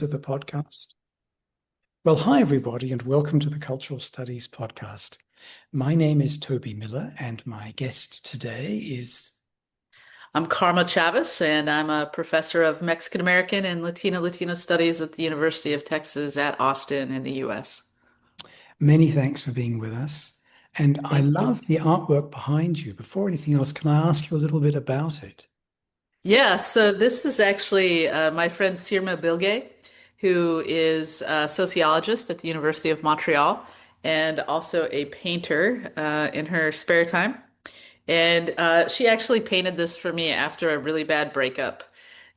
to the podcast. Well, hi, everybody, and welcome to the Cultural Studies podcast. My name is Toby Miller, and my guest today is... I'm Karma Chavez, and I'm a professor of Mexican American and Latino Studies at the University of Texas at Austin in the US. Many thanks for being with us. And I Thank you. love the artwork behind you. Before anything else, can I ask you a little bit about it? Yeah, so this is actually my friend Sirma Bilge, who is a sociologist at the University of Montreal and also a painter in her spare time. And she actually painted this for me after a really bad breakup.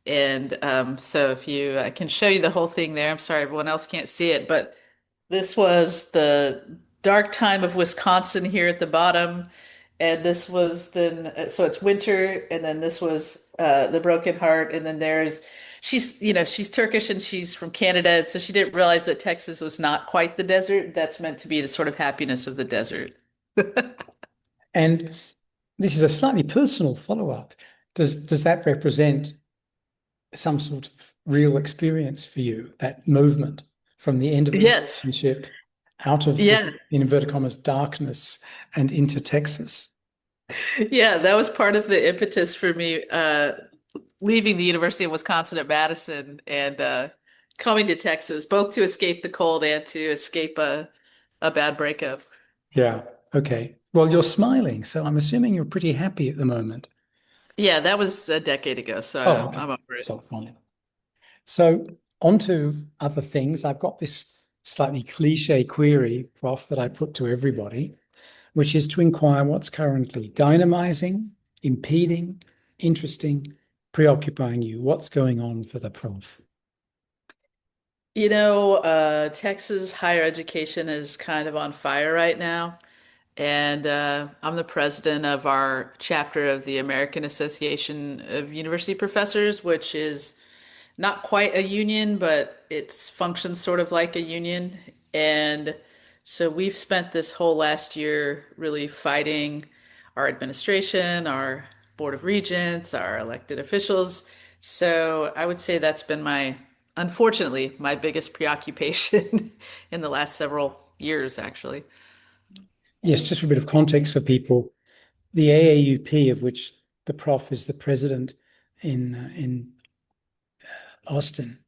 And so if you, I can show you the whole thing there. I'm sorry, everyone else can't see it, but this was the dark time of Wisconsin here at the bottom. And this was then, so it's winter, and then this was the broken heart. And then she's Turkish and she's from Canada. So she didn't realize that Texas was not quite the desert. That's meant to be the sort of happiness of the desert. And this is a slightly personal follow-up. Does that represent some sort of real experience for you, that movement from the end of a Yes. relationship out of the, Yeah. in inverted commas, darkness and into Texas? Yeah, that was part of the impetus for me leaving the University of Wisconsin at Madison and coming to Texas, both to escape the cold and to escape a bad breakup. Yeah. Okay. Well, you're smiling, so I'm assuming you're pretty happy at the moment. Yeah, that was a decade ago, Oh, so okay. I'm over it. So fine. So on to other things. I've got this slightly cliche query, Prof, that I put to everybody, which is to inquire what's currently dynamizing, impeding, interesting, preoccupying you. What's going on for the Prof? Texas higher education is kind of on fire right now. And I'm the president of our chapter of the American Association of University Professors, which is not quite a union, but it functions sort of like a union. And so we've spent this whole last year really fighting our administration, our board of regents, our elected officials. So I would say that's been unfortunately, my biggest preoccupation in the last several years, actually. Yes, just for a bit of context for people, the AAUP, of which the Prof is the president in Austin,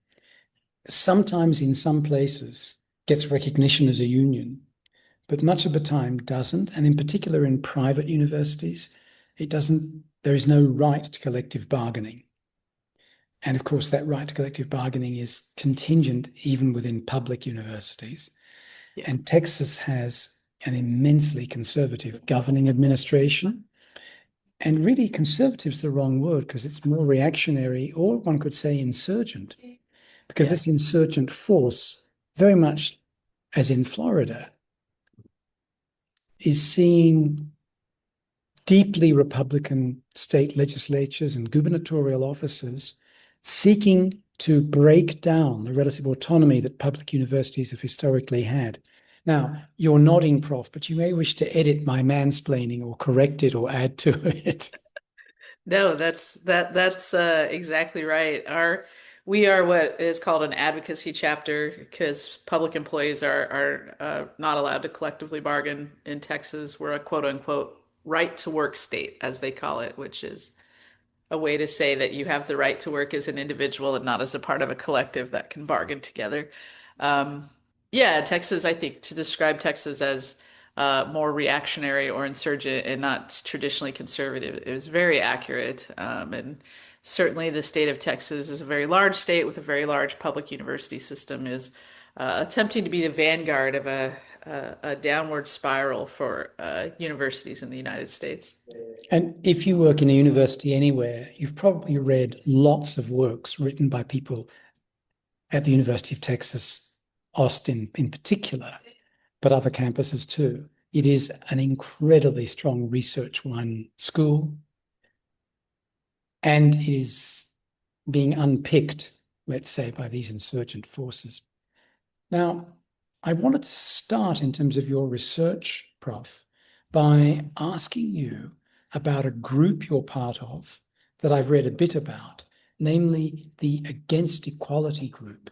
sometimes in some places gets recognition as a union, but much of the time doesn't. And in particular, in private universities, it doesn't, there is no right to collective bargaining. And of course, that right to collective bargaining is contingent even within public universities. Yeah. And Texas has an immensely conservative governing administration. And really, conservative is the wrong word because it's more reactionary, or one could say insurgent, because Yeah. this insurgent force, very much as in Florida, is seeing deeply Republican state legislatures and gubernatorial offices seeking to break down the relative autonomy that public universities have historically had. Now, you're nodding, Prof, but you may wish to edit my mansplaining or correct it or add to it. No, that's exactly right. We are what is called an advocacy chapter because public employees are not allowed to collectively bargain in Texas. We're a quote unquote right to work state, as they call it, which is a way to say that you have the right to work as an individual and not as a part of a collective that can bargain together. Um, yeah, Texas, I think to describe Texas as more reactionary or insurgent and not traditionally conservative is very accurate. And certainly the state of Texas is a very large state with a very large public university system is attempting to be the vanguard of a downward spiral for universities in the United States. And if you work in a university anywhere, you've probably read lots of works written by people at the University of Texas, Austin in particular, but other campuses too. It is an incredibly strong research one school, and it is being unpicked, let's say, by these insurgent forces. Now, I wanted to start in terms of your research, Prof, by asking you about a group you're part of that I've read a bit about, namely the Against Equality group,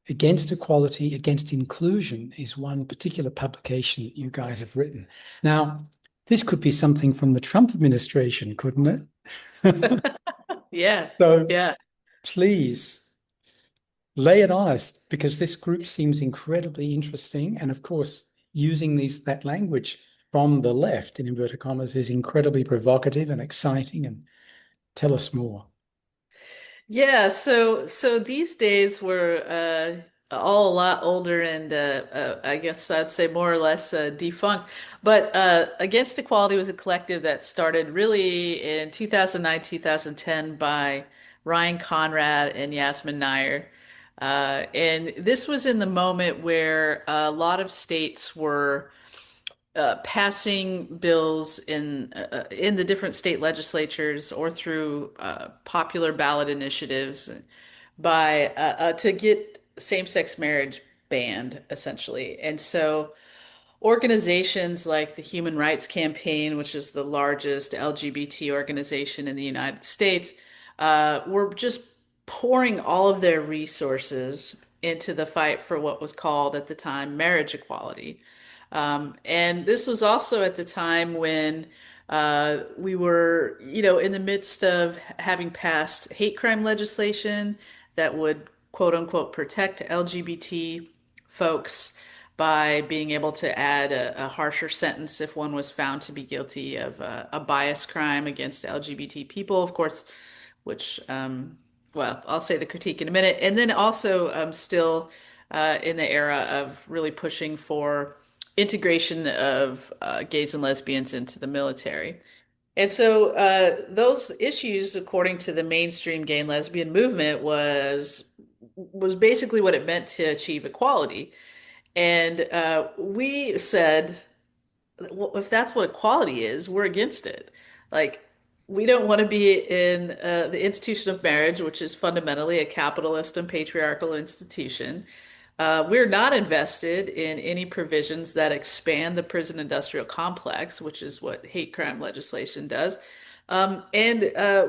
Against Equality, Against Inclusion is one particular publication that you guys have written. Now, this could be something from the Trump administration, couldn't it? Yeah, So yeah. please lay it on us because this group seems incredibly interesting. And of course, using that language from the left, in inverted commas, is incredibly provocative and exciting. And tell us more. Yeah, so these days we're all a lot older and I guess I'd say more or less defunct. But Against Equality was a collective that started really in 2009, 2010 by Ryan Conrad and Yasmin Nair. And this was in the moment where a lot of states were passing bills in the different state legislatures or through popular ballot initiatives to get same-sex marriage banned, essentially. And so organizations like the Human Rights Campaign, which is the largest LGBT organization in the United States, were just pouring all of their resources into the fight for what was called at the time marriage equality. And this was also at the time when we were, in the midst of having passed hate crime legislation that would quote unquote protect LGBT folks by being able to add a harsher sentence if one was found to be guilty of a bias crime against LGBT people, of course, which, well, I'll say the critique in a minute. And then also still in the era of really pushing for integration of gays and lesbians into the military. And so those issues, according to the mainstream gay and lesbian movement, was basically what it meant to achieve equality. And we said, well, if that's what equality is, we're against it. Like, we don't want to be in the institution of marriage, which is fundamentally a capitalist and patriarchal institution. We're not invested in any provisions that expand the prison industrial complex, which is what hate crime legislation does. And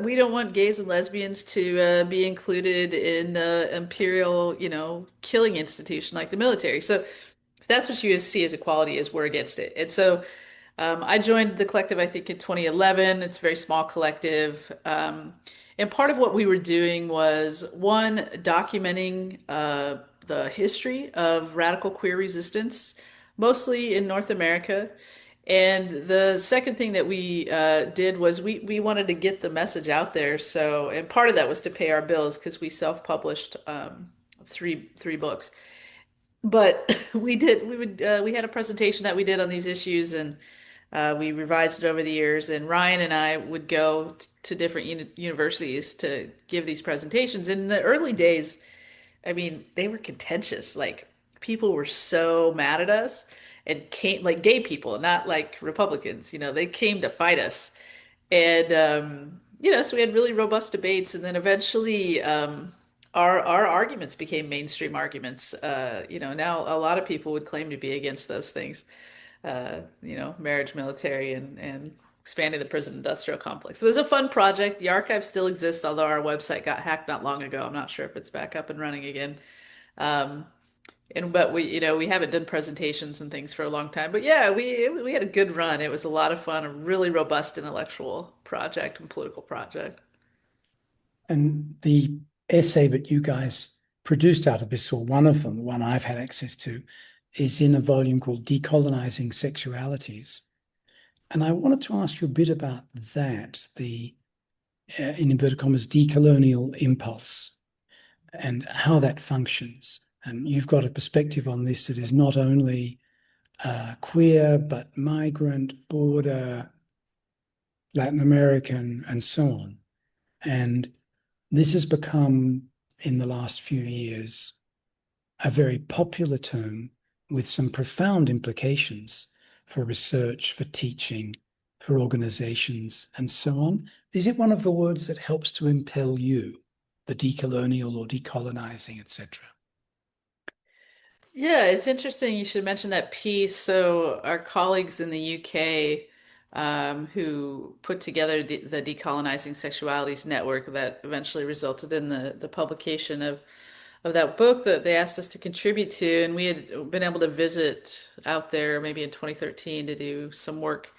we don't want gays and lesbians to be included in the imperial, killing institution like the military. So if that's what you see as equality is, we're against it. And so I joined the collective, I think, in 2011. It's a very small collective. And part of what we were doing was one, documenting the history of radical queer resistance, mostly in North America. And the second thing that we did was we wanted to get the message out there. So, and part of that was to pay our bills because we self-published three books. But we had a presentation that we did on these issues and we revised it over the years. And Ryan and I would go to different universities to give these presentations. In the early days, I mean, they were contentious. Like people were so mad at us and came like gay people, not like Republicans, they came to fight us. And so we had really robust debates, and then eventually our arguments became mainstream arguments. Now a lot of people would claim to be against those things, marriage, military, and expanding the prison industrial complex. It was a fun project. The archive still exists, although our website got hacked not long ago. I'm not sure if it's back up and running again. Um, but we haven't done presentations and things for a long time. But yeah, we had a good run. It was a lot of fun, a really robust intellectual project and political project. And the essay that you guys produced out of this, or one of them, the one I've had access to, is in a volume called Decolonizing Sexualities. And I wanted to ask you a bit about that, the, in inverted commas, decolonial impulse and how that functions. And you've got a perspective on this that is not only queer, but migrant, border, Latin American, and so on. And this has become, in the last few years, a very popular term with some profound implications for research, for teaching, for organizations, and so on. Is it one of the words that helps to impel you, the decolonial or decolonizing, etc.? Yeah, it's interesting you should mention that piece. So our colleagues in the UK who put together the Decolonizing Sexualities Network that eventually resulted in the publication of of that book that they asked us to contribute to, and we had been able to visit out there maybe in 2013 to do some work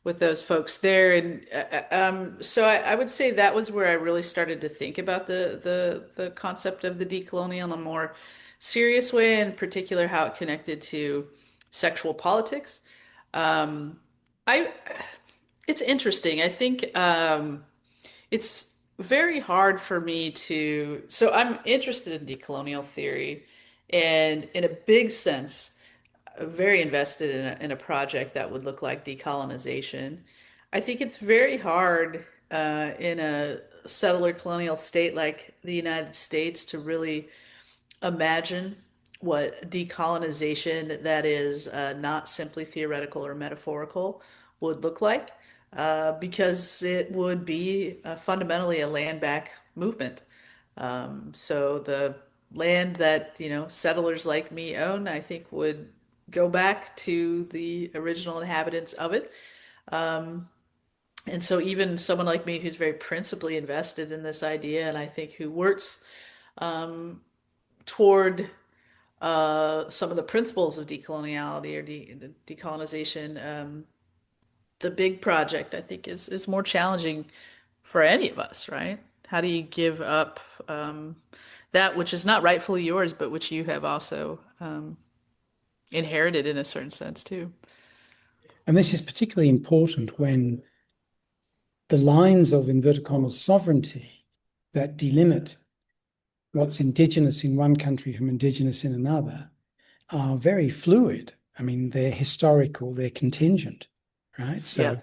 with those folks there. And so I would say that was where I really started to think about the concept of the decolonial in a more serious way, in particular how it connected to sexual politics. Um, I it's interesting. I think it's very hard for me to. So I'm interested in decolonial theory, and in a big sense, very invested in a project that would look like decolonization. I think it's very hard in a settler colonial state like the United States to really imagine what decolonization that is not simply theoretical or metaphorical would look like, because it would be fundamentally a land back movement. So the land that, settlers like me own, I think would go back to the original inhabitants of it. Um, and so even someone like me who's very principally invested in this idea, and I think who works um, toward some of the principles of decoloniality or decolonization, the big project I think is more challenging for any of us, right? How do you give up that which is not rightfully yours, but which you have also inherited in a certain sense too? And this is particularly important when the lines of inverted commas sovereignty that delimit what's indigenous in one country from indigenous in another are very fluid. I mean, they're historical, they're contingent, right? Yeah. So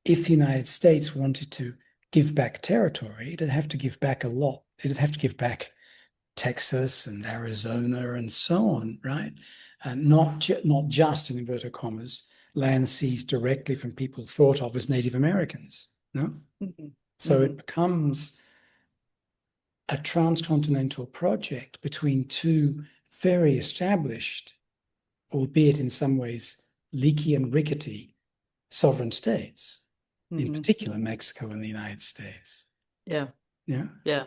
if the United States wanted to give back territory, it'd have to give back a lot. It'd have to give back Texas and Arizona and so on, right? And not just in inverted commas, land seized directly from people thought of as Native Americans, no? Mhm. So it Mhm. becomes a transcontinental project between two very established, albeit in some ways leaky and rickety, sovereign states, in Mhm. particular Mexico and the United States. Yeah. Yeah. Yeah.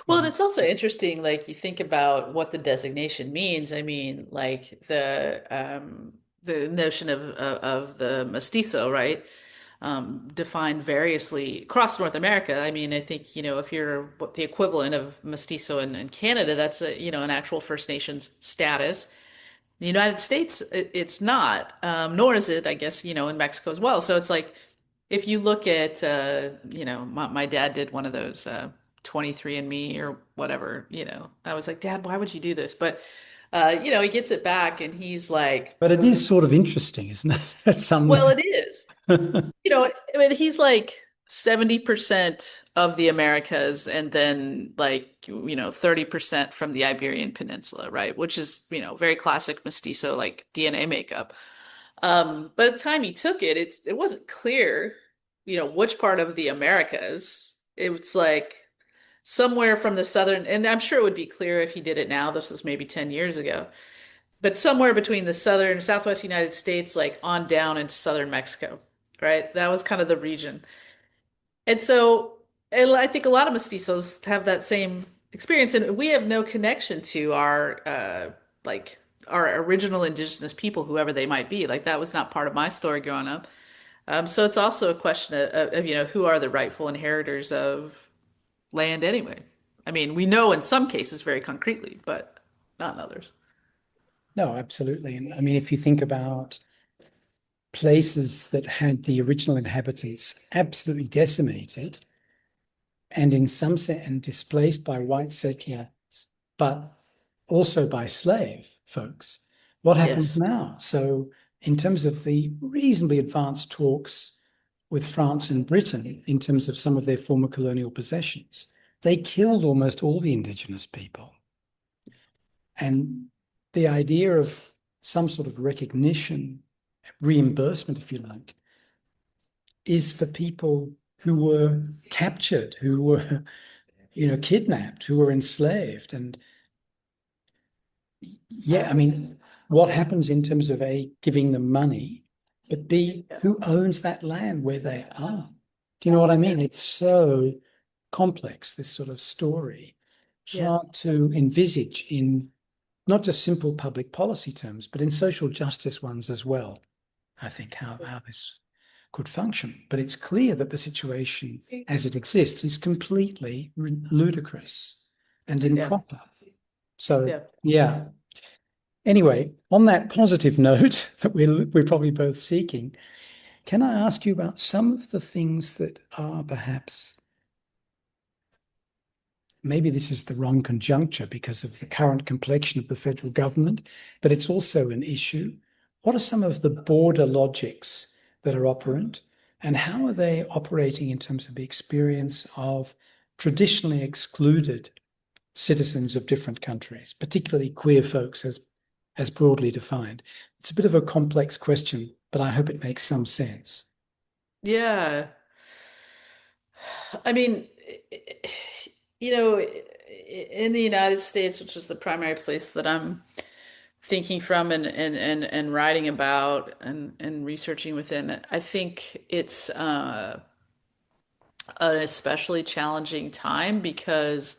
Well, and it's also interesting, like you think about what the designation means. I mean, like the notion of the mestizo, right? Defined variously across North America. I mean, I think, if you're what the equivalent of mestizo in Canada, that's an actual First Nations status. The United States, it's not, nor is it, I guess, in Mexico as well. So it's like, if you look at, my dad did one of those 23andMe or whatever, I was like, Dad, why would you do this? But, he gets it back and he's like, But it is sort of interesting, isn't it? At some well, level. it is. I mean, he's like 70% of the Americas and then like, 30% from the Iberian Peninsula, right? Which is, very classic mestizo like DNA makeup. By the time he took it, it wasn't clear, which part of the Americas. It was like somewhere from the southern, and I'm sure it would be clear if he did it now. This was maybe 10 years ago, but somewhere between the southern, southwest United States, like on down into southern Mexico, right? That was kind of the region. And so and I think a lot of mestizos have that same experience, and we have no connection to like our original indigenous people, whoever they might be. Like that was not part of my story growing up. So it's also a question of, who are the rightful inheritors of land anyway. I mean, we know in some cases very concretely, but not in others. No, absolutely. And I mean, if you think about places that had the original inhabitants absolutely decimated and in some sense and displaced by white settlers, but also by slave folks, what happens Yes. now? So, in terms of the reasonably advanced talks with France and Britain, in terms of some of their former colonial possessions, they killed almost all the indigenous people. And the idea of some sort of recognition, reimbursement, if you like, is for people who were captured, who were, kidnapped, who were enslaved. And yeah, I mean, what happens in terms of A, giving them money, but B, who owns that land where they are? Do you know what I mean? It's so complex, this sort of story. Yeah. hard to envisage in not just simple public policy terms, but in social justice ones as well. I think how this could function. But it's clear that the situation as it exists is completely ludicrous and Yeah. improper. So, Yeah. yeah. Anyway, on that positive note that we're probably both seeking, can I ask you about some of the things that are perhaps, maybe this is the wrong conjuncture because of the current complexion of the federal government, but it's also an issue. What are some of the border logics that are operant, and how are they operating in terms of the experience of traditionally excluded citizens of different countries, particularly queer folks as broadly defined? It's a bit of a complex question, but I hope it makes some sense. Yeah. I mean, you know, in the United States, which is the primary place that I'm thinking from and writing about and researching within, I think it's an especially challenging time because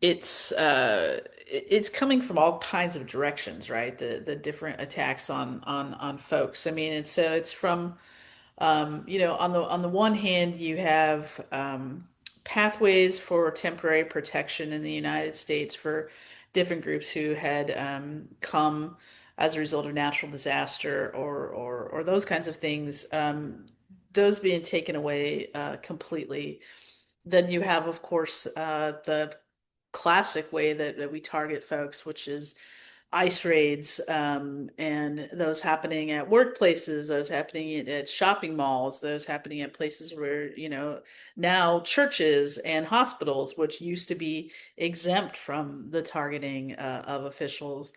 it's coming from all kinds of directions, right? The different attacks on folks. I mean, and so it's from on the one hand, you have pathways for temporary protection in the United States for different groups who had come as a result of natural disaster or those kinds of things. Those being taken away completely. Then you have, of course, the classic way that we target folks, which is ICE raids, and those happening at workplaces, those happening at shopping malls, those happening at places where, now churches and hospitals, which used to be exempt from the targeting of officials.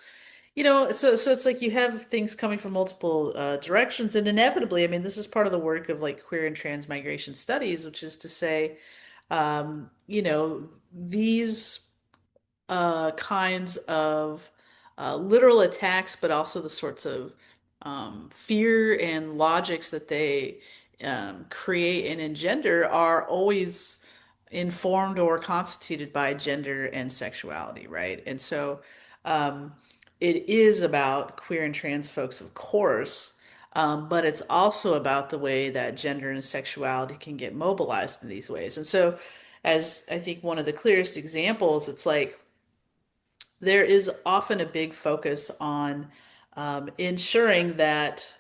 So it's like you have things coming from multiple directions, and inevitably, I mean, this is part of the work of like queer and trans migration studies, which is to say, these kinds of literal attacks, but also the sorts of fear and logics that they create and engender are always informed or constituted by gender and sexuality, right? And so um, it is about queer and trans folks, of course. But it's also about the way that gender and sexuality can get mobilized in these ways. And so, as I think one of the clearest examples, it's like there is often a big focus on ensuring that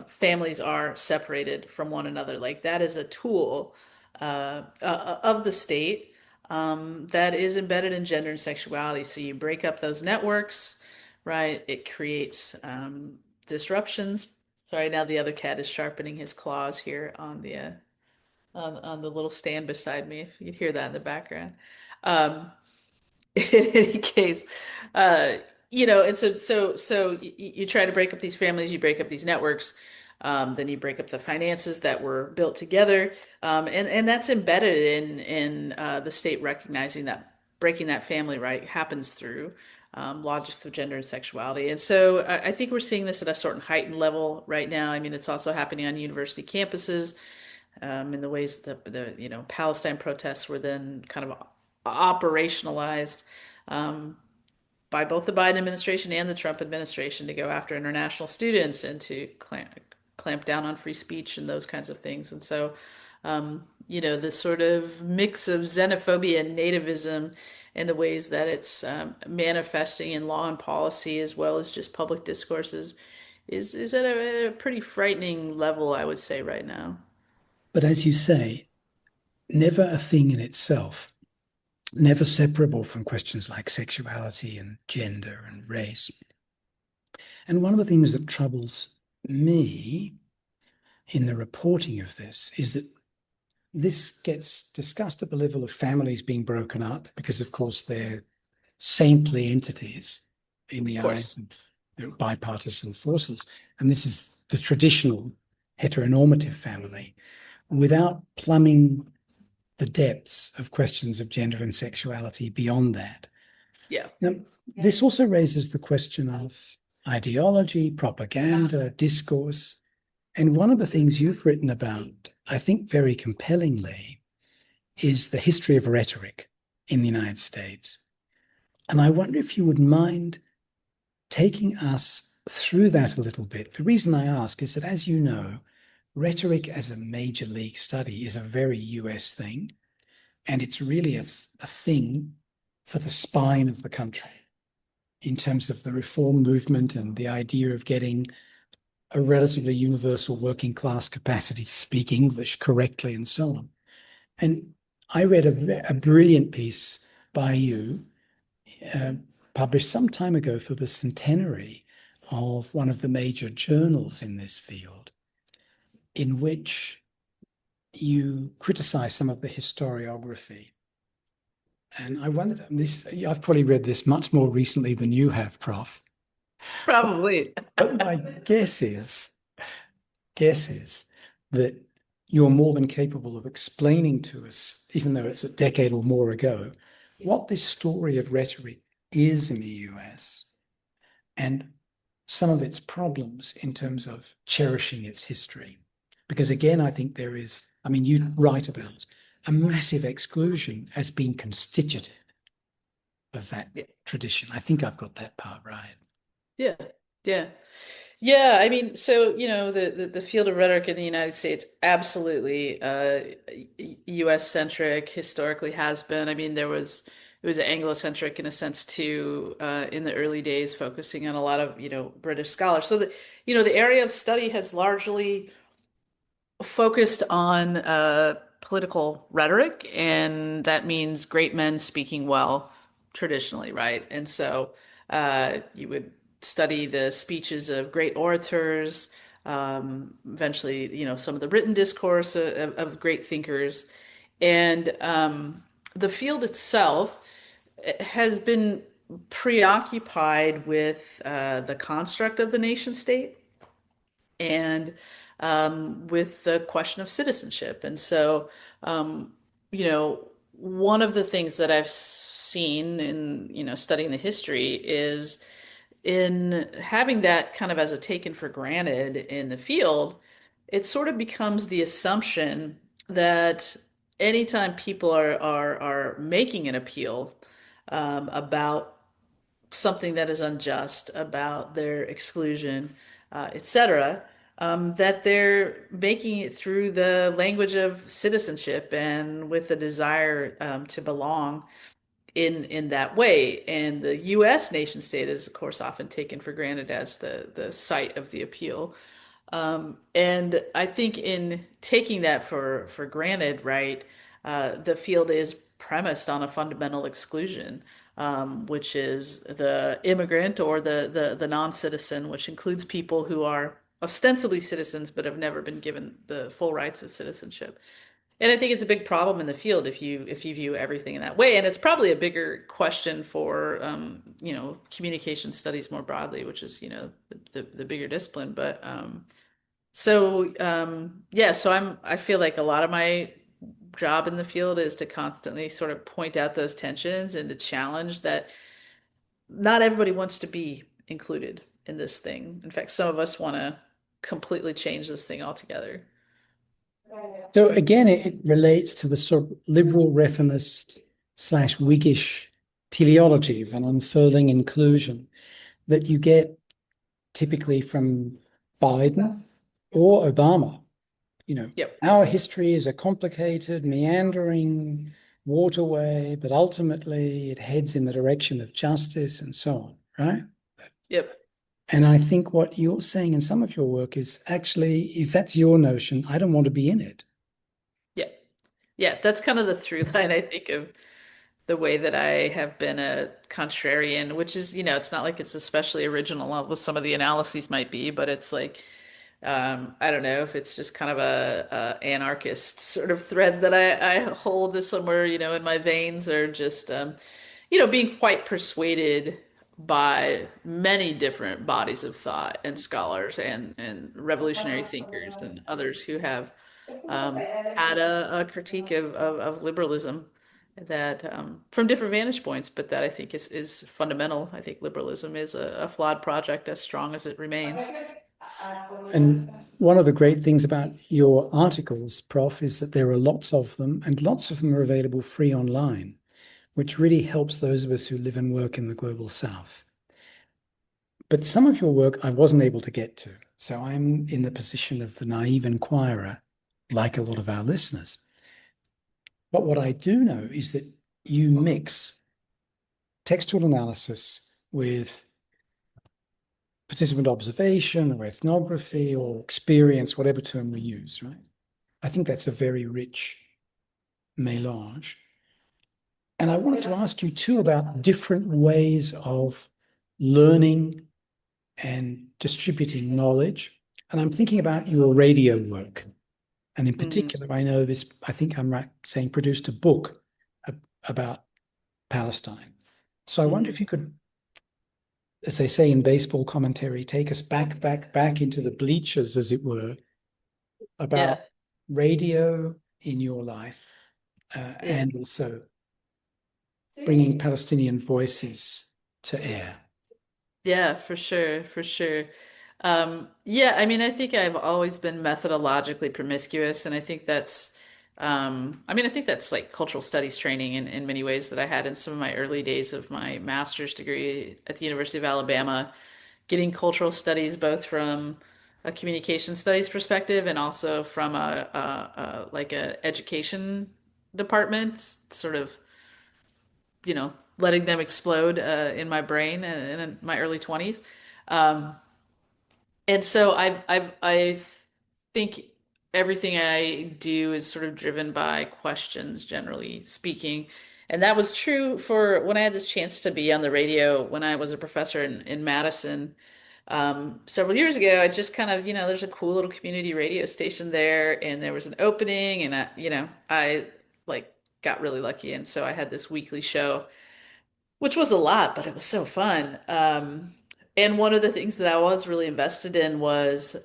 families are separated from one another. Like that is a tool of the state that is embedded in gender and sexuality. So you break up those networks, right? It creates disruptions. Sorry, now the other cat is sharpening his claws here on the little stand beside me. If you'd hear that in the background. Um, in any case, uh, and so you try to break up these families, you break up these networks, then you break up the finances that were built together, and that's embedded in the state recognizing that breaking that family right happens through logics of gender and sexuality. And so I think we're seeing this at a certain heightened level right now. I mean, it's also happening on university campuses in the ways that the Palestine protests were then kind of operationalized by both the Biden administration and the Trump administration to go after international students and to clamp down on free speech and those kinds of things. And so, this sort of mix of xenophobia and nativism and the ways that it's manifesting in law and policy as well as just public discourses is at a pretty frightening level, I would say, right now. But as you say, never a thing in itself, never separable from questions like sexuality and gender and race. And one of the things that troubles me in the reporting of this is that this gets discussed at the level of families being broken up because, of course, they're saintly entities in the eyes of the bipartisan forces. And this is the traditional heteronormative family without plumbing the depths of questions of gender and sexuality beyond that. Yeah. Now, this also raises the question of ideology, propaganda, discourse. And one of the things you've written about, I think very compellingly, is the history of rhetoric. in the United States. And I wonder if you would mind taking us through that a little bit. The reason I ask is that, as you know, rhetoric as a major league study is a very US thing, and it's really a thing for the spine of the country in terms of the reform movement and the idea of getting a relatively universal working class capacity to speak English correctly and so on. And I read a brilliant piece by you, uh, published some time ago for the centenary of one of the major journals in this field, in which you criticize some of the historiography. And I wondered, I've probably read this much more recently than you have, Prof. Probably. But my guess is that you're more than capable of explaining to us, even though it's a decade or more ago, what this story of rhetoric is in the US and some of its problems in terms of cherishing its history. Because again, I think there is, I mean, you write about a massive exclusion as being constitutive of that tradition. I think I've got that part right. Yeah. Yeah. Yeah, I mean, so the field of rhetoric in the United States absolutely U.S. centric historically has been. I mean, it was Anglo-centric in a sense too in the early days, focusing on a lot of British scholars. So the area of study has largely focused on political rhetoric, and that means great men speaking well traditionally, right? And so you would study the speeches of great orators, eventually, some of the written discourse of great thinkers. And the field itself has been preoccupied with the construct of the nation state and with the question of citizenship. And so, you know, one of the things that I've seen in, studying the history is in having that kind of as a taken for granted in the field, it sort of becomes the assumption that anytime people are making an appeal about something that is unjust, about their exclusion, etc., that they're making it through the language of citizenship and with the desire to belong in that way. And the U.S. nation state is, of course, often taken for granted as the site of the appeal. And I think in taking that for granted, right, the field is premised on a fundamental exclusion, which is the immigrant or the non-citizen, which includes people who are ostensibly citizens but have never been given the full rights of citizenship. And I think it's a big problem in the field if you view everything in that way. And it's probably a bigger question for communication studies more broadly, which is the bigger discipline. But yeah, so I feel like a lot of my job in the field is to constantly sort of point out those tensions and to challenge that not everybody wants to be included in this thing. In fact, some of us want to completely change this thing altogether. So again, it relates to the sort of liberal reformist slash Whiggish teleology of an unfurling inclusion that you get typically from Biden or Obama. Yep. Our history is a complicated, meandering waterway, but ultimately it heads in the direction of justice and so on, right? Yep. And I think what you're saying in some of your work is actually, if that's your notion, I don't want to be in it. Yeah. Yeah. That's kind of the through line, I think, of the way that I have been a contrarian, which is, it's not like it's especially original, although some of the analyses might be, but it's like, I don't know if it's just kind of a anarchist sort of thread that I hold somewhere, in my veins, or just, being quite persuaded by many different bodies of thought and scholars and revolutionary thinkers and others who have had a critique of liberalism that from different vantage points, but that I think is fundamental. I think liberalism is a flawed project as strong as it remains. And one of the great things about your articles, Prof, is that there are lots of them, and lots of them are available free online. which really helps those of us who live and work in the global south. But some of your work I wasn't able to get to. So I'm in the position of the naive inquirer, like a lot of our listeners. But what I do know is that you mix textual analysis with participant observation or ethnography or experience, whatever term we use, right? I think that's a very rich melange. And I wanted to ask you too about different ways of learning and distributing knowledge. And I'm thinking about your radio work. And in particular, I know this, I think I'm right saying, produced a book about Palestine. So I wonder if you could, as they say in baseball commentary, take us back into the bleachers, as it were, Yeah. about radio in your life, Yeah. and also bringing Palestinian voices to air. Yeah, for sure, for sure. Yeah, I mean, I think I've always been methodologically promiscuous, and I think that's like cultural studies training in many ways that I had in some of my early days of my master's degree at the University of Alabama, getting cultural studies both from a communication studies perspective and also from a like a education department, sort of letting them explode in my brain in my early 20s. Um, and so I think everything I do is sort of driven by questions, generally speaking. And that was true for when I had this chance to be on the radio when I was a professor in Madison several years ago. I just kind of, there's a cool little community radio station there, and there was an opening, and I like got really lucky, and so I had this weekly show which was a lot, but it was so fun. And one of the things that I was really invested in was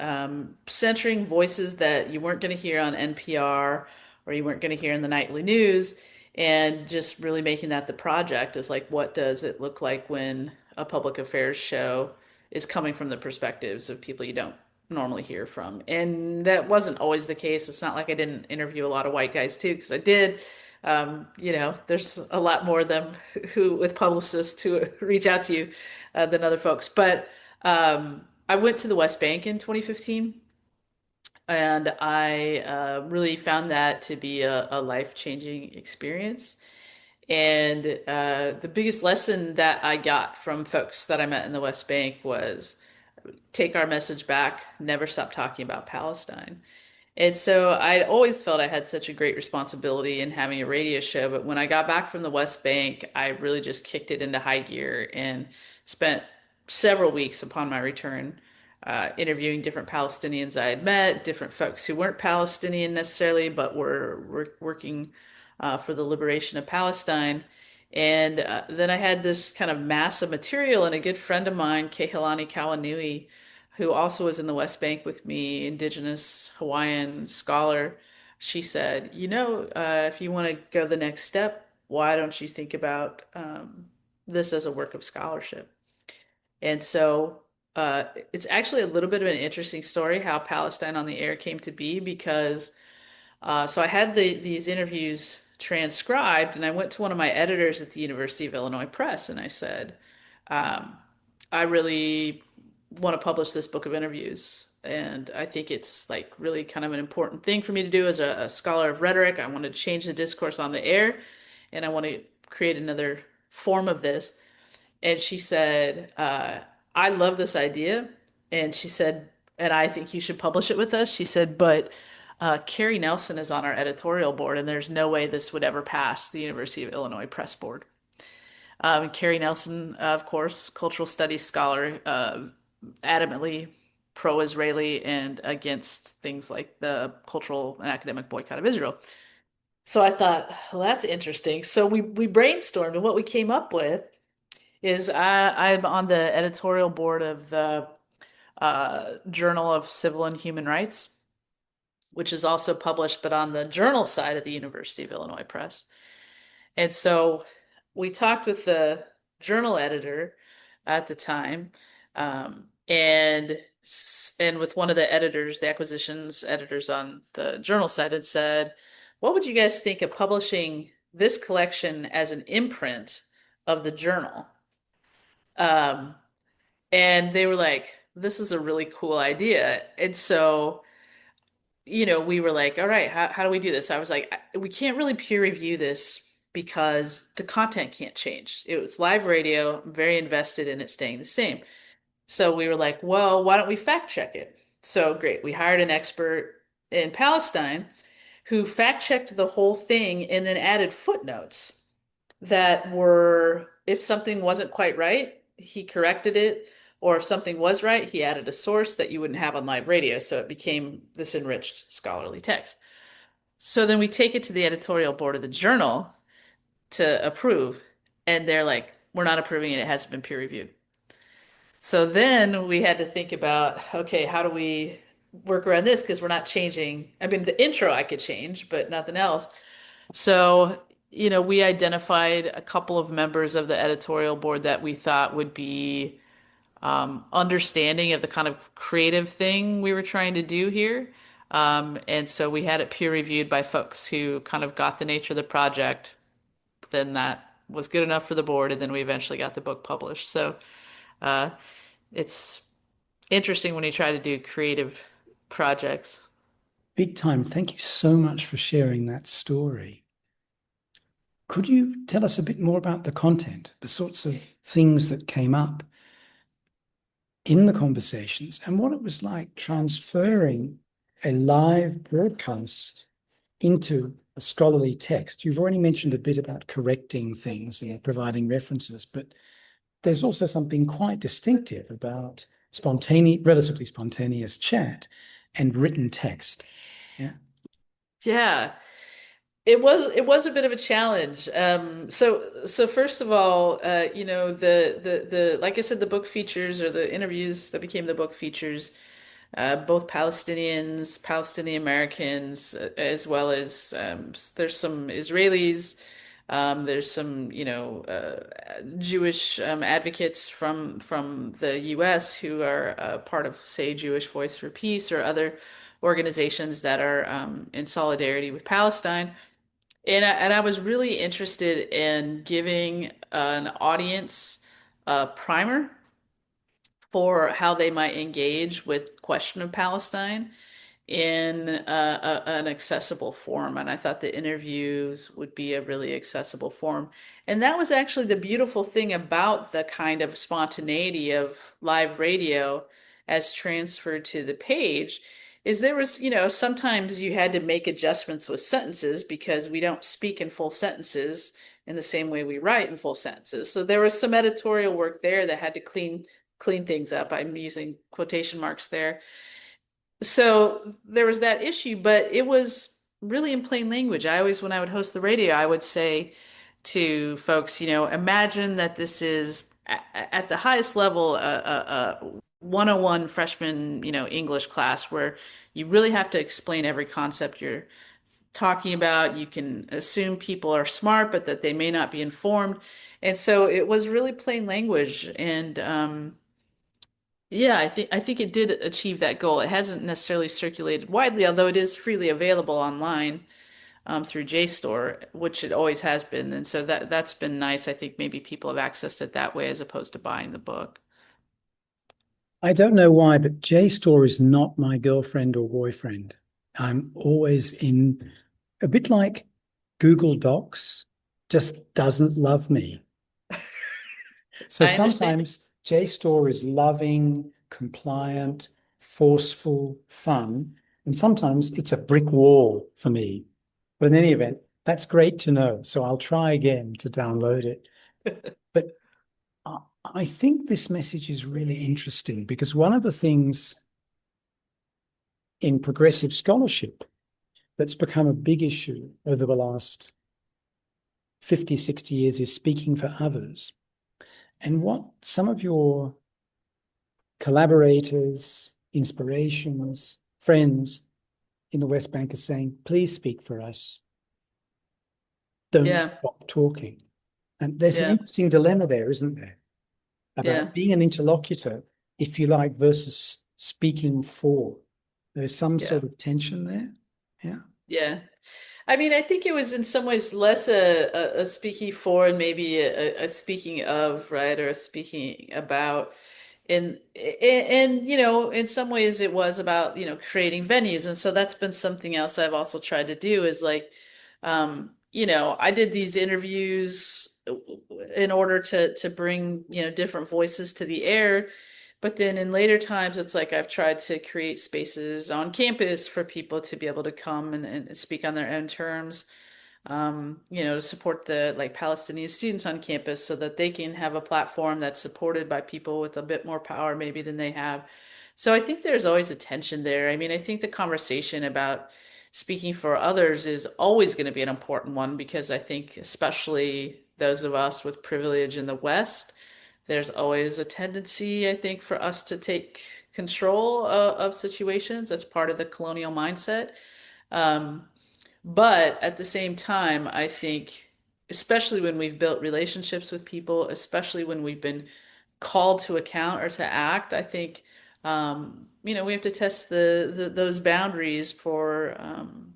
centering voices that you weren't going to hear on NPR or you weren't going to hear in the nightly news, and just really making that the project is like, what does it look like when a public affairs show is coming from the perspectives of people you don't normally hear from? And that wasn't always the case. It's not like I didn't interview a lot of white guys too, because I did. There's a lot more of them who with publicists who reach out to you than other folks. But I went to the West Bank in 2015, and I really found that to be a life-changing experience. And the biggest lesson that I got from folks that I met in the West Bank was take our message back, never stop talking about Palestine. And so I'd always felt I had such a great responsibility in having a radio show. But when I got back from the West Bank, I really just kicked it into high gear and spent several weeks upon my return interviewing different Palestinians I had met, different folks who weren't Palestinian necessarily, but were working for the liberation of Palestine. And then I had this kind of mass of material, and a good friend of mine, Kehalani Kawanui, who also was in the West Bank with me, Indigenous Hawaiian scholar, she said, if you want to go the next step, why don't you think about this as a work of scholarship? And so it's actually a little bit of an interesting story how Palestine on the Air came to be because so I had these interviews transcribed, and I went to one of my editors at the University of Illinois Press, and I said, um, I really want to publish this book of interviews. And I think it's like really kind of an important thing for me to do as a scholar of rhetoric. I want to change the discourse on the air, and I want to create another form of this. And she said, I love this idea. And she said, and I think you should publish it with us. She said, but Carrie Nelson is on our editorial board, and there's no way this would ever pass the University of Illinois Press Board. Carrie Nelson, of course, cultural studies scholar, adamantly pro-Israeli and against things like the cultural and academic boycott of Israel. So I thought, well, that's interesting. So we brainstormed, and what we came up with is I'm on the editorial board of the Journal of Civil and Human Rights, which is also published, but on the journal side of the University of Illinois Press. And so we talked with the journal editor at the time, and with one of the editors, the acquisitions editors on the journal side, had said, "What would you guys think of publishing this collection as an imprint of the journal. Um, and they were like, this is a really cool idea. And so, we were like, all right, how do we do this? I was like, we can't really peer review this because the content can't change. It was live radio. I'm very invested in it staying the same. So we were like, well, why don't we fact check it? So great. We hired an expert in Palestine who fact checked the whole thing and then added footnotes that were, if something wasn't quite right, he corrected it. Or if something was right, he added a source that you wouldn't have on live radio. So it became this enriched scholarly text. So then we take it to the editorial board of the journal to approve. And they're like, we're not approving it. It hasn't been peer reviewed. So then we had to think about, okay, how do we work around this? Because we're not changing. I mean, the intro I could change, but nothing else. So, we identified a couple of members of the editorial board that we thought would be understanding of the kind of creative thing we were trying to do here. And so we had it peer reviewed by folks who kind of got the nature of the project. Then that was good enough for the board, and then we eventually got the book published. So uh, it's interesting when you try to do creative projects. Big time. Thank you so much for sharing that story. Could you tell us a bit more about the content, the sorts of things that came up in the conversations, and what it was like transferring a live broadcast into a scholarly text? You've already mentioned a bit about correcting things and providing references, but there's also something quite distinctive about relatively spontaneous chat and written text. Yeah. Yeah. It was a bit of a challenge. So first of all, the like I said, the book features or the interviews that became the book features both Palestinians, Palestinian Americans, as well as there's some Israelis. There's some, Jewish advocates from the U.S. who are part of, say, Jewish Voice for Peace or other organizations that are in solidarity with Palestine. And I was really interested in giving an audience a primer for how they might engage with question of Palestine in an accessible form. And I thought the interviews would be a really accessible form. And that was actually the beautiful thing about the kind of spontaneity of live radio as transferred to the page is there was, sometimes you had to make adjustments with sentences because we don't speak in full sentences in the same way we write in full sentences. So there was some editorial work there that had to clean things up. I'm using quotation marks there. So there was that issue, but it was really in plain language. When I would host the radio, I would say to folks, imagine that this is at the highest level, a 101 freshman, English class where you really have to explain every concept you're talking about. You can assume people are smart, but that they may not be informed. And so it was really plain language. And yeah, I think it did achieve that goal. It hasn't necessarily circulated widely, although it is freely available online through JSTOR, which it always has been. And so that's been nice. I think maybe people have accessed it that way as opposed to buying the book. I don't know why, but JSTOR is not my girlfriend or boyfriend. I'm always in a bit like Google Docs just doesn't love me. So I understand. sometimes JSTOR is loving, compliant, forceful, fun, and sometimes it's a brick wall for me. But in any event, that's great to know. So I'll try again to download it. But I think this message is really interesting because one of the things in progressive scholarship that's become a big issue over the last 50, 60 years is speaking for others. And what some of your collaborators, inspirations, friends in the West Bank are saying, please speak for us. Don't Yeah, stop talking. And there's an yeah, interesting dilemma there, isn't there? yeah, About being an interlocutor, if you like, versus speaking for. There's some yeah, sort of tension there. Yeah. yeah. I mean, I think it was in some ways less a speaking for and maybe a speaking of, right, or a speaking about. And in some ways it was about, creating venues. And so that's been something else I've also tried to do is like, I did these interviews in order to bring, different voices to the air. But then in later times, it's like I've tried to create spaces on campus for people to be able to come and speak on their own terms, to support the like Palestinian students on campus so that they can have a platform that's supported by people with a bit more power maybe than they have. So I think there's always a tension there. I mean, I think the conversation about speaking for others is always going to be an important one because I think especially those of us with privilege in the West, there's always a tendency, I think, for us to take control of situations. That's part of the colonial mindset. Um, but at the same time, I think, especially when we've built relationships with people, especially when we've been called to account or to act, I think, we have to test those boundaries for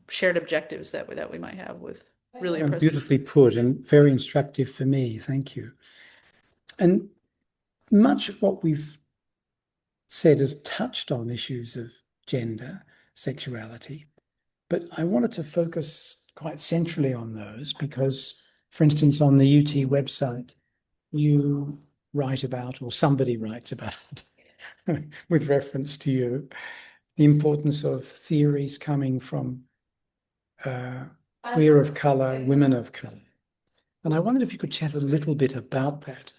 shared objectives that we might have with really oppressed Beautifully put and very instructive for me. Thank you. And much of what we've said has touched on issues of gender, sexuality, but I wanted to focus quite centrally on those because, for instance, on the UT website, you write about, or somebody writes about, with reference to you, the importance of theories coming from queer of color, women of color. And I wondered if you could chat a little bit about that,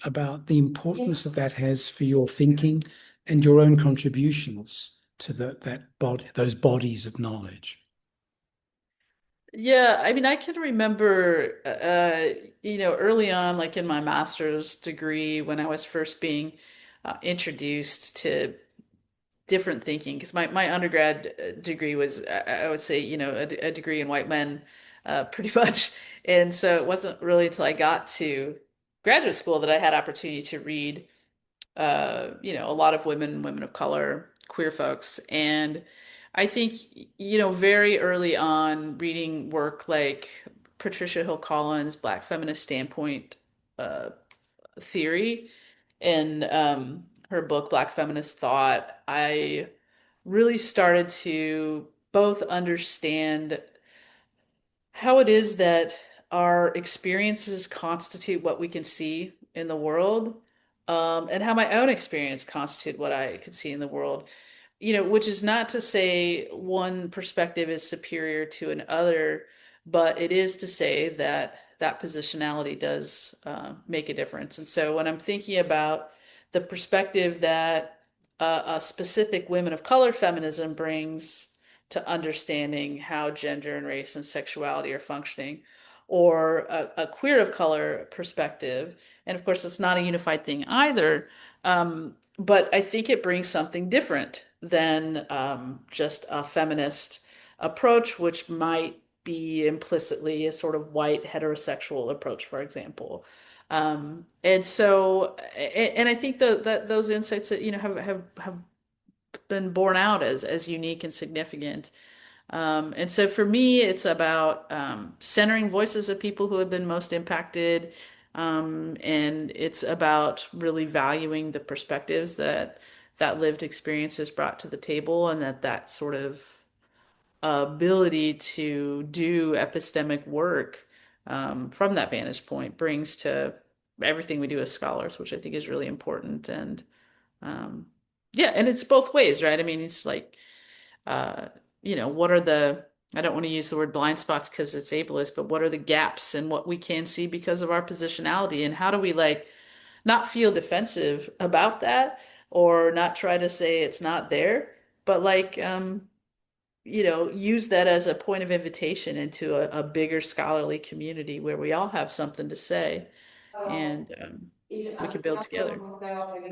about the importance that that has for your thinking and your own contributions to those bodies of knowledge. Yeah, I mean, I can remember, early on, like in my master's degree, when I was first being introduced to different thinking, because my undergrad degree was, I would say, a degree in white men, pretty much. And so it wasn't really until I got to graduate school that I had opportunity to read a lot of women of color, queer folks. And I think, very early on, reading work like Patricia Hill Collins' Black Feminist Standpoint uh, theory and her book, Black Feminist Thought, I really started to both understand how it is that our experiences constitute what we can see in the world, and how my own experience constitute what I could see in the world. Which is not to say one perspective is superior to another, but it is to say that that positionality does make a difference. And so when I'm thinking about the perspective that a specific women of color feminism brings to understanding how gender and race and sexuality are functioning, or a queer of color perspective. And of course, it's not a unified thing either. But I think it brings something different than just a feminist approach, which might be implicitly a sort of white heterosexual approach, for example. And I think that those insights that have been borne out as unique and significant. And so for me, it's about centering voices of people who have been most impacted. And it's about really valuing the perspectives that lived experience has brought to the table, and that sort of ability to do epistemic work from that vantage point brings to everything we do as scholars, which I think is really important. And um, yeah, and it's both ways, right? I mean, it's like, uh, what are I don't want to use the word blind spots because it's ableist, but what are the gaps in what we can see because of our positionality? And how do we like not feel defensive about that or not try to say it's not there, but like, use that as a point of invitation into a bigger scholarly community where we all have something to say and we can build together.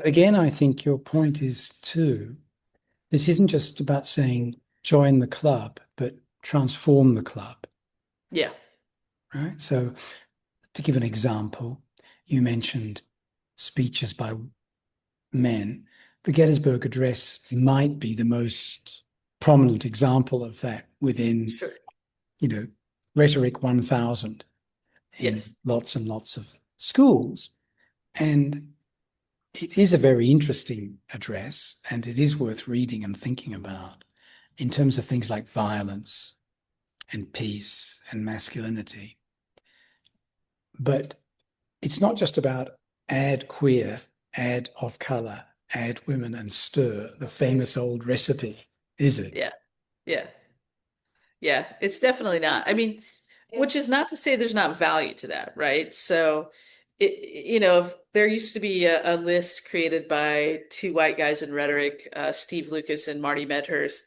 Again, I think your point is too, this isn't just about saying join the club, but transform the club, Yeah. right? So to give an example, you mentioned speeches by men. The Gettysburg Address might be the most prominent example of that within Sure. you know, rhetoric 1000 in Yes. lots and lots of schools. And it is a very interesting address, and it is worth reading and thinking about in terms of things like violence and peace and masculinity. But it's not just about add queer, add of color, add women, and stir, the famous old recipe, is it? Yeah. Yeah. Yeah. It's definitely not. I mean, which is not to say there's not value to that, right? So, there used to be a list created by two white guys in rhetoric, Steve Lucas and Marty Medhurst,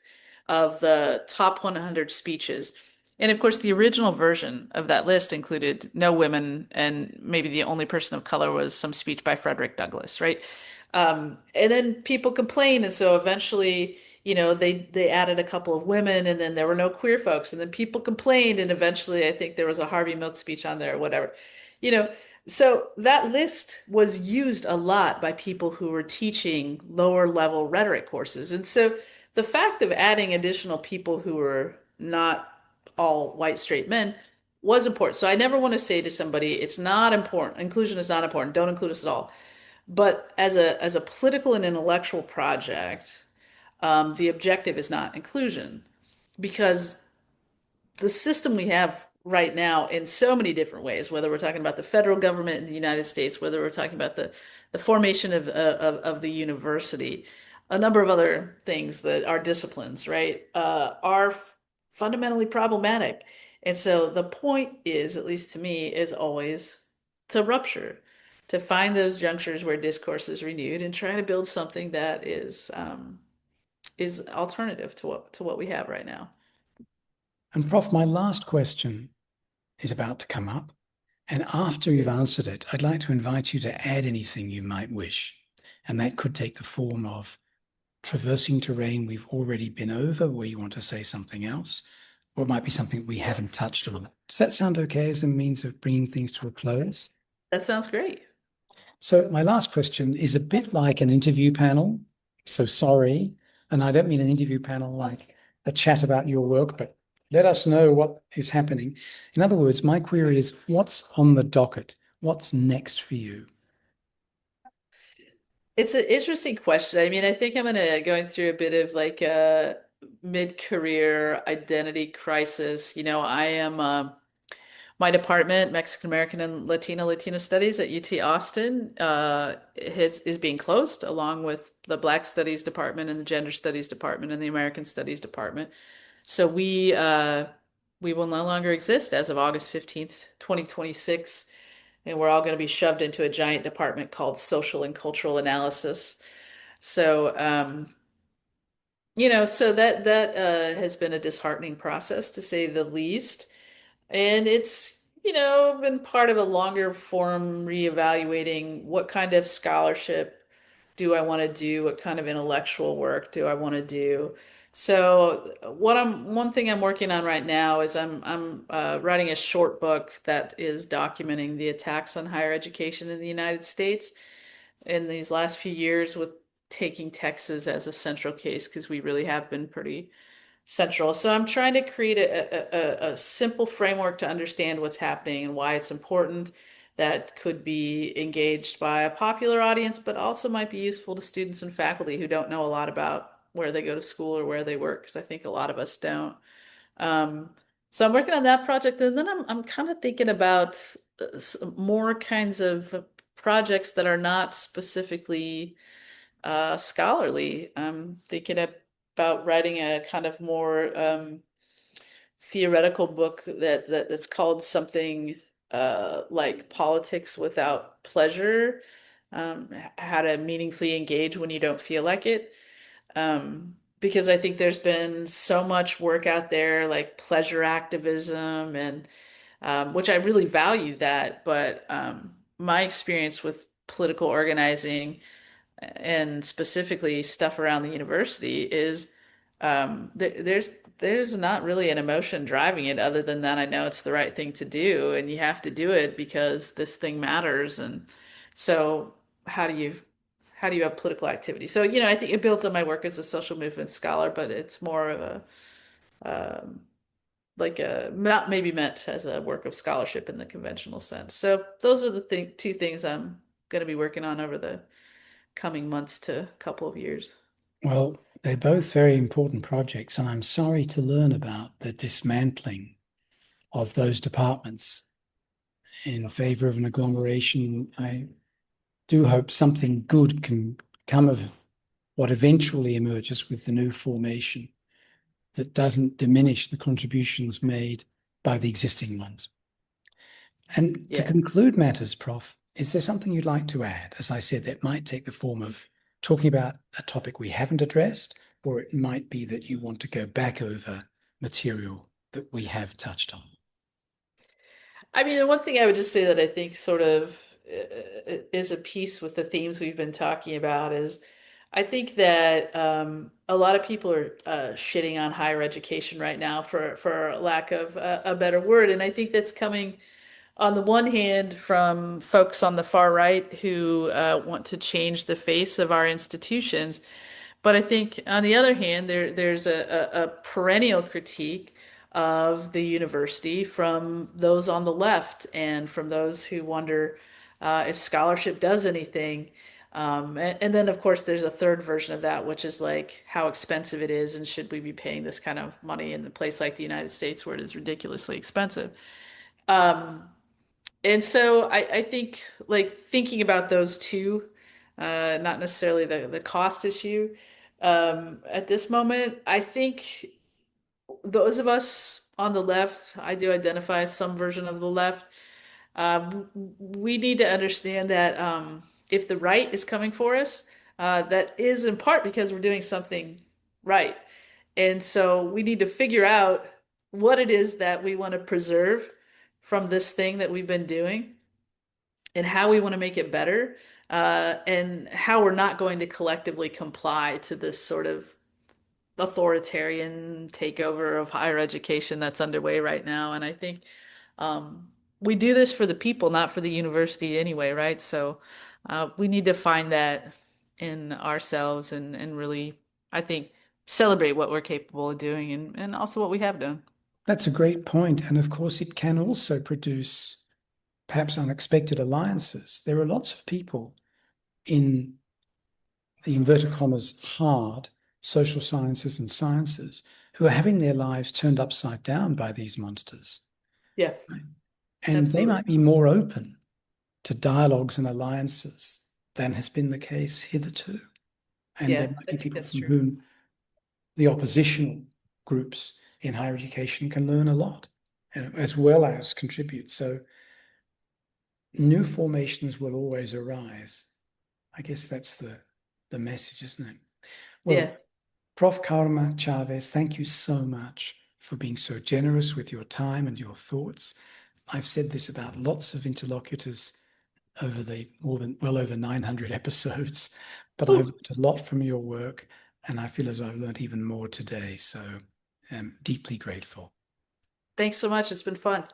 of the top 100 speeches. And of course, the original version of that list included no women, and maybe the only person of color was some speech by Frederick Douglass, right? And then people complained, and so eventually, they added a couple of women, and then there were no queer folks, and then people complained, and eventually, I think there was a Harvey Milk speech on there or whatever, you know. So that list was used a lot by people who were teaching lower level rhetoric courses, and so the fact of adding additional people who were not all white straight men was important. So I never want to say to somebody, it's not important. Inclusion is not important. Don't include us at all. But as a political and intellectual project, the objective is not inclusion because the system we have right now in so many different ways, whether we're talking about the federal government in the United States, whether we're talking about the formation of the university, a number of other things that are disciplines, right, are fundamentally problematic. And so the point is, at least to me, is always to rupture, to find those junctures where discourse is renewed and try to build something that is alternative to what we have right now. And Prof, my last question is about to come up. And after you've answered it, I'd like to invite you to add anything you might wish. And that could take the form of traversing terrain we've already been over, where you want to say something else, or it might be something we haven't touched on. Does that sound okay as a means of bringing things to a close? That sounds great. So, my last question is a bit like an interview panel. So, sorry. And I don't mean an interview panel like a chat about your work, but let us know what is happening. In other words, my query is what's on the docket? What's next for you? It's an interesting question. I mean, I think I'm gonna going through a bit of like a mid-career identity crisis. I am my department, Mexican American and Latino Studies at UT Austin, is being closed, along with the Black Studies Department and the Gender Studies Department and the American Studies Department. So we will no longer exist as of August 15th, 2026, and we're all going to be shoved into a giant department called Social and Cultural Analysis. So so that has been a disheartening process to say the least. And it's, been part of a longer form reevaluating what kind of scholarship do I want to do? What kind of intellectual work do I want to do? So one thing I'm working on right now is I'm writing a short book that is documenting the attacks on higher education in the United States in these last few years, with taking Texas as a central case because we really have been pretty central. So I'm trying to create a simple framework to understand what's happening and why it's important, that could be engaged by a popular audience, but also might be useful to students and faculty who don't know a lot about where they go to school or where they work, because I think a lot of us don't. Um, so I'm working on that project, and then I'm kind of thinking about more kinds of projects that are not specifically scholarly. I'm thinking about writing a kind of more theoretical book that's called something like Politics Without Pleasure, how to meaningfully engage when you don't feel like it. Because I think there's been so much work out there, like pleasure activism, and which I really value that, but my experience with political organizing and specifically stuff around the university is there's not really an emotion driving it, other than that I know it's the right thing to do and you have to do it because this thing matters. And so how do you how do you have political activity? So, I think it builds on my work as a social movement scholar, but it's more of a like not maybe meant as a work of scholarship in the conventional sense. So those are the two things I'm going to be working on over the coming months to couple of years. Well, they're both very important projects, and I'm sorry to learn about the dismantling of those departments in favor of an agglomeration. I do hope something good can come of what eventually emerges with the new formation that doesn't diminish the contributions made by the existing ones. And to Yeah. conclude matters, Prof, is there something you'd like to add? As I said, that might take the form of talking about a topic we haven't addressed, or it might be that you want to go back over material that we have touched on. I mean, the one thing I would just say that I think sort of is a piece with the themes we've been talking about is I think that a lot of people are shitting on higher education right now for lack of a better word, and I think that's coming on the one hand from folks on the far right who want to change the face of our institutions. But I think on the other hand, there's a perennial critique of the university from those on the left and from those who wonder if scholarship does anything. And then, of course, there's a third version of that, which is like how expensive it is and should we be paying this kind of money in a place like the United States where it is ridiculously expensive. And so I think like thinking about those two, not necessarily the cost issue, at this moment, I think those of us on the left, I do identify as some version of the left, we need to understand that if the right is coming for us, that is in part because we're doing something right. And so we need to figure out what it is that we want to preserve from this thing that we've been doing and how we want to make it better, and how we're not going to collectively comply to this sort of authoritarian takeover of higher education that's underway right now. And I think um, we do this for the people, not for the university anyway, right? So we need to find that in ourselves and really, I think, celebrate what we're capable of doing and also what we have done. That's a great point. And of course, it can also produce perhaps unexpected alliances. There are lots of people in the inverted commas hard social sciences and sciences who are having their lives turned upside down by these monsters. Yeah, And they absolutely. might be more open to dialogues and alliances than has been the case hitherto. And there Yeah, might I be think people that's from true. whom the oppositional groups in higher education can learn a lot, as well as contribute. So new formations will always arise. I guess that's the message, isn't it? Well, Yeah. Prof. Karma Chavez, thank you so much for being so generous with your time and your thoughts. I've said this about lots of interlocutors over the well over 900 episodes, but I've Whew. learned a lot from your work, and I feel as though I've learned even more today. So I'm deeply grateful. Thanks so much. It's been fun.